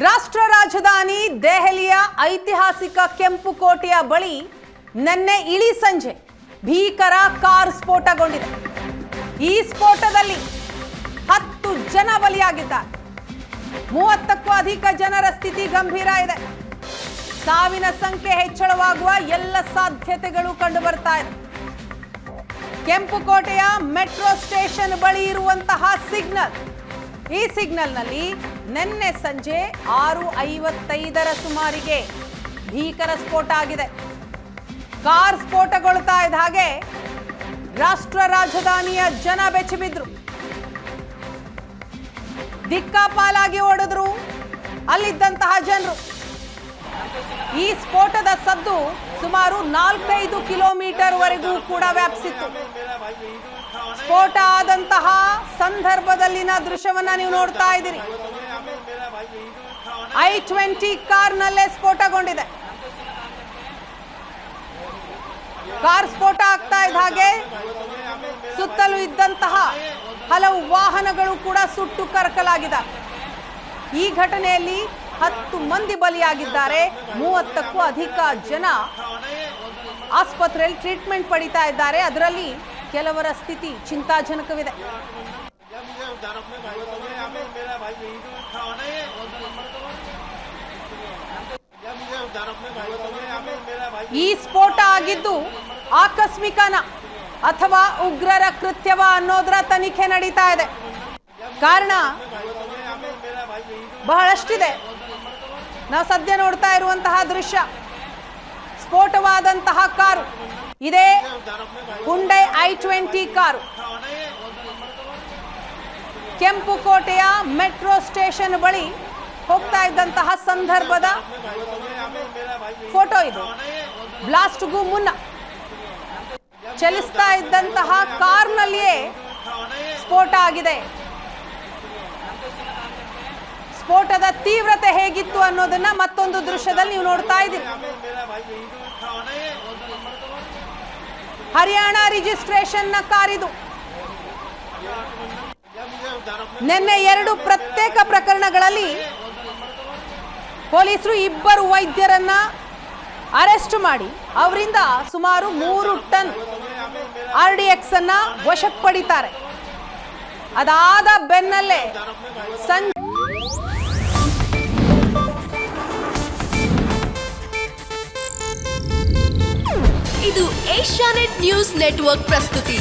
ರಾಷ್ಟ್ರ ರಾಜಧಾನಿ ದೆಹಲಿಯ ಐತಿಹಾಸಿಕ ಕೆಂಪುಕೋಟೆಯ ಬಳಿ ನಿನ್ನೆ ಇಳಿ ಸಂಜೆ ಭೀಕರ ಕಾರ್ ಸ್ಫೋಟಗೊಂಡಿದೆ. ಈ ಸ್ಫೋಟದಲ್ಲಿ 10 ಜನ ಬಲಿಯಾಗಿದ್ದಾರೆ. 30ಕ್ಕೂ ಅಧಿಕ ಜನರ ಸ್ಥಿತಿ ಗಂಭೀರ ಇದೆ. ಸಾವಿನ ಸಂಖ್ಯೆ ಹೆಚ್ಚಳವಾಗುವ ಎಲ್ಲ ಸಾಧ್ಯತೆಗಳು ಕಂಡು ಬರ್ತಾ ಇದೆ. ಕೆಂಪುಕೋಟೆಯ ಮೆಟ್ರೋ ಸ್ಟೇಷನ್ ಬಳಿ ಇರುವಂತಹ ಸಿಗ್ನಲ್, ಈ ಸಿಗ್ನಲ್ನಲ್ಲಿ ನಿನ್ನೆ ಸಂಜೆ 6:55 ಸುಮಾರಿಗೆ ಭೀಕರ ಸ್ಫೋಟ ಆಗಿದೆ. ಕಾರ್ ಸ್ಫೋಟಗೊಳ್ತಾ ಇದ್ದ ಹಾಗೆ ರಾಷ್ಟ್ರ ರಾಜಧಾನಿಯ ಜನ ಬೆಚ್ಚಿಬಿದ್ರು, ದಿಕ್ಕಾಪಾಲಾಗಿ ಓಡಿದ್ರು ಅಲ್ಲಿದ್ದಂತಹ ಜನರು. ಈ ಸ್ಫೋಟದ ಸದ್ದು ಸುಮಾರು 4-5 ಕಿಲೋಮೀಟರ್ ವರೆಗೂ ಕೂಡ ವ್ಯಾಪಿಸಿತ್ತು. ಸ್ಫೋಟ ಆದಂತಹ ಸಂದರ್ಭದಲ್ಲಿನ ದೃಶ್ಯವನ್ನ ನೀವು ನೋಡ್ತಾ ಇದ್ದೀರಿ. I-20 ಕಾರ್ನಲ್ಲೇ ಸ್ಫೋಟಗೊಂಡಿದೆ. ಕಾರ್ ಸ್ಫೋಟ ಆಗ್ತಾ ಇದ್ದ ಹಾಗೆ ಸುತ್ತಲೂ ಇದ್ದಂತಹ ಹಲವು ವಾಹನಗಳು ಕೂಡ ಸುಟ್ಟು ಕರಕಲಾಗಿದೆ. ಈ ಘಟನೆಯಲ್ಲಿ 10 ಮಂದಿ ಬಲಿಯಾಗಿದ್ದಾರೆ. 30ಕ್ಕೂ ಅಧಿಕ ಜನ ಆಸ್ಪತ್ರೆಯಲ್ಲಿ ಟ್ರೀಟ್ಮೆಂಟ್ ಪಡಿತಾ ಇದ್ದಾರೆ. ಅದರಲ್ಲಿ ಕೆಲವರ ಸ್ಥಿತಿ ಚಿಂತಾಜನಕವಿದೆ. ಈ ಸ್ಫೋಟ ಆಗಿದ್ದು ಆಕಸ್ಮಿಕನ ಅಥವಾ ಉಗ್ರರ ಕೃತ್ಯವ ಅನ್ನೋದರ ತನಿಖೆ ನಡೀತಾ ಇದೆ. ಕಾರಣ ಬಹಳಷ್ಟಿದೆ. ನಾವು ಸದ್ಯ ನೋಡ್ತಾ ಇರುವಂತಹ ದೃಶ್ಯ, ಸ್ಫೋಟವಾದಂತಹ ಕಾರು ಇದೇ ಹುಂಡೈ I-20 ಕಾರು. ಕೆಂಪುಕೋಟೆಯ ಮೆಟ್ರೋ ಸ್ಟೇಷನ್ ಬಳಿ ಹೋಗ್ತಾ ಇದ್ದಂತಹ ಸಂದರ್ಭದ ಫೋಟೋ ಇದು. ಬ್ಲಾಸ್ಟ್ಗೂ ಮುನ್ನ ಚಲಿಸ್ತಾ ಇದ್ದಂತಹ ಕಾರ್ನಲ್ಲಿಯೇ ಸ್ಫೋಟ ಆಗಿದೆ. ಸ್ಫೋಟದ ತೀವ್ರತೆ ಹೇಗಿತ್ತು ಅನ್ನೋದನ್ನ ಮತ್ತೊಂದು ದೃಶ್ಯದಲ್ಲಿ ನೀವು ನೋಡ್ತಾ ಇದ್ದೀರಿ. ಹರಿಯಾಣ ರಿಜಿಸ್ಟ್ರೇಷನ್ ನ ಕಾರಿದು. ನಿನ್ನೆ 2 ಪ್ರತ್ಯೇಕ ಪ್ರಕರಣಗಳಲ್ಲಿ ಪೊಲೀಸರು 2 ವೈದ್ಯರನ್ನ ಅರೆಸ್ಟ್ ಮಾಡಿ ಅವರಿಂದ ಸುಮಾರು 3 ಟನ್ RDX ಅನ್ನ ವಶಕ್ಕೆ ಪಡಿತಾರೆ. ಅದಾದ ಬೆನ್ನಲ್ಲೇ ಇದು ಏಷ್ಯಾನೆಟ್ ನ್ಯೂಸ್ ನೆಟ್ವರ್ಕ್ ಪ್ರಸ್ತುತಿ.